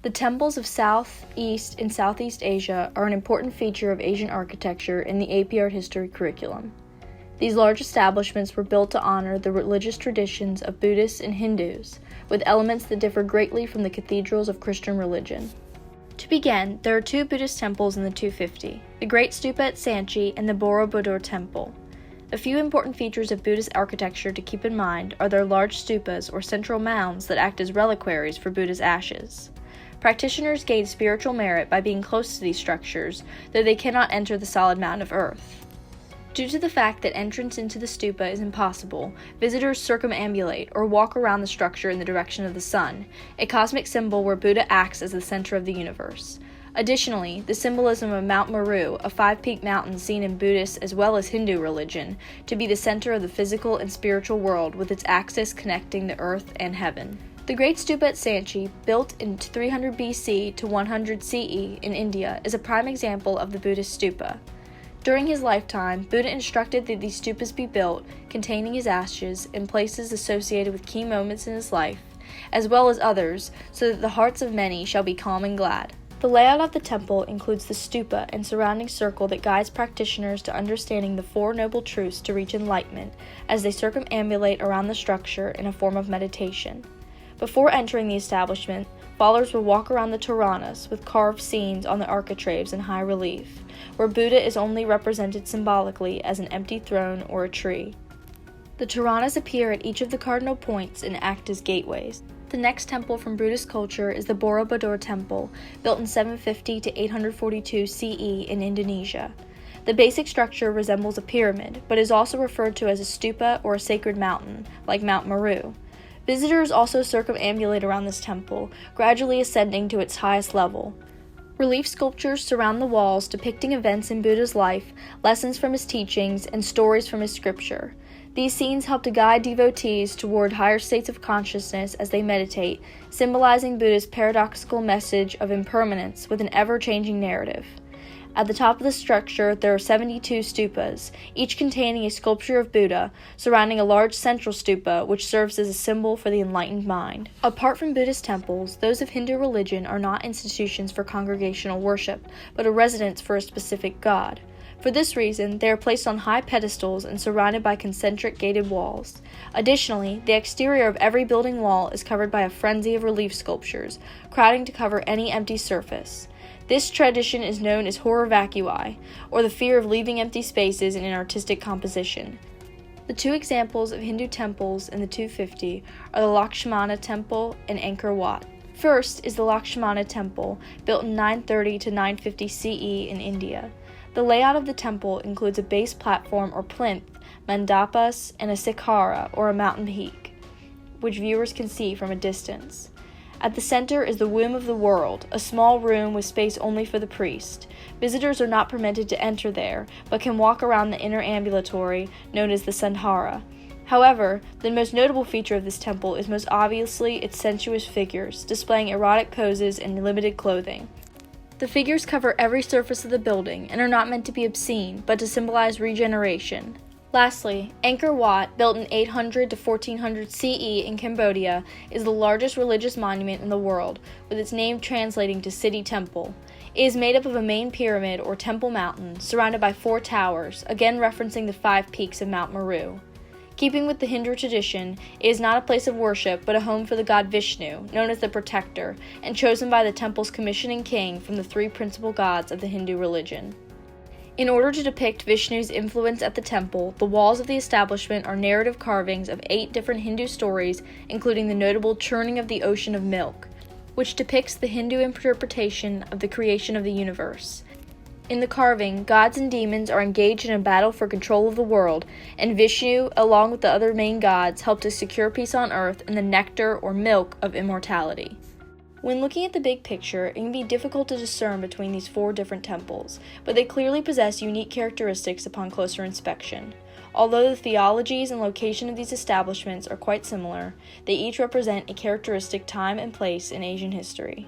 The temples of South, East, and Southeast Asia are an important feature of Asian architecture in the AP Art History curriculum. These large establishments were built to honor the religious traditions of Buddhists and Hindus, with elements that differ greatly from the cathedrals of Christian religion. To begin, there are two Buddhist temples in the 250, the Great Stupa at Sanchi and the Borbudur Temple. A few important features of Buddhist architecture to keep in mind are their large stupas or central mounds that act as reliquaries for Buddha's ashes. Practitioners gain spiritual merit by being close to these structures, though they cannot enter the solid mound of earth. Due to the fact that entrance into the stupa is impossible, visitors circumambulate or walk around the structure in the direction of the sun, a cosmic symbol where Buddha acts as the center of the universe. Additionally, the symbolism of Mount Meru, a five-peak mountain seen in Buddhist as well as Hindu religion, to be the center of the physical and spiritual world with its axis connecting the earth and heaven. The Great Stupa at Sanchi, built in 300 BC to 100 CE in India, is a prime example of the Buddhist stupa. During his lifetime, Buddha instructed that these stupas be built, containing his ashes, in places associated with key moments in his life, as well as others, so that the hearts of many shall be calm and glad. The layout of the temple includes the stupa and surrounding circle that guides practitioners to understanding the Four Noble Truths to reach enlightenment, as they circumambulate around the structure in a form of meditation. Before entering the establishment, followers will walk around the Toranas with carved scenes on the architraves in high relief, where Buddha is only represented symbolically as an empty throne or a tree. The Toranas appear at each of the cardinal points and act as gateways. The next temple from Buddhist culture is the Borbudur Temple, built in 750 to 842 CE in Indonesia. The basic structure resembles a pyramid, but is also referred to as a stupa or a sacred mountain, like Mount Meru. Visitors also circumambulate around this temple, gradually ascending to its highest level. Relief sculptures surround the walls depicting events in Buddha's life, lessons from his teachings, and stories from his scripture. These scenes help to guide devotees toward higher states of consciousness as they meditate, symbolizing Buddha's paradoxical message of impermanence with an ever-changing narrative. At the top of the structure, there are 72 stupas, each containing a sculpture of Buddha, surrounding a large central stupa, which serves as a symbol for the enlightened mind. Apart from Buddhist temples, those of Hindu religion are not institutions for congregational worship, but a residence for a specific god. For this reason, they are placed on high pedestals and surrounded by concentric gated walls. Additionally, the exterior of every building wall is covered by a frenzy of relief sculptures, crowding to cover any empty surface. This tradition is known as horror vacui, or the fear of leaving empty spaces in an artistic composition. The two examples of Hindu temples in the 250 are the Lakshmana Temple and Ankgor Wat. First is the Lakshmana Temple, built in 930 to 950 CE in India. The layout of the temple includes a base platform or plinth, mandapas, and a sikhara, or a mountain peak, which viewers can see from a distance. At the center is the Womb of the World, a small room with space only for the priest. Visitors are not permitted to enter there, but can walk around the inner ambulatory, known as the Sandhara. However, the most notable feature of this temple is most obviously its sensuous figures, displaying erotic poses and limited clothing. The figures cover every surface of the building and are not meant to be obscene, but to symbolize regeneration. Lastly, Angkor Wat, built in 800 to 1400 CE in Cambodia, is the largest religious monument in the world, with its name translating to City Temple. It is made up of a main pyramid or temple mountain, surrounded by 4 towers, again referencing the 5 peaks of Mount Meru. Keeping with the Hindu tradition, it is not a place of worship, but a home for the god Vishnu, known as the Protector, and chosen by the temple's commissioning king from the 3 principal gods of the Hindu religion. In order to depict Vishnu's influence at the temple, the walls of the establishment are narrative carvings of 8 different Hindu stories, including the notable churning of the ocean of milk, which depicts the Hindu interpretation of the creation of the universe. In the carving, gods and demons are engaged in a battle for control of the world, and Vishnu, along with the other main gods, help to secure peace on earth and the nectar or milk of immortality. When looking at the big picture, it can be difficult to discern between these 4 different temples, but they clearly possess unique characteristics upon closer inspection. Although the theologies and location of these establishments are quite similar, they each represent a characteristic time and place in Asian history.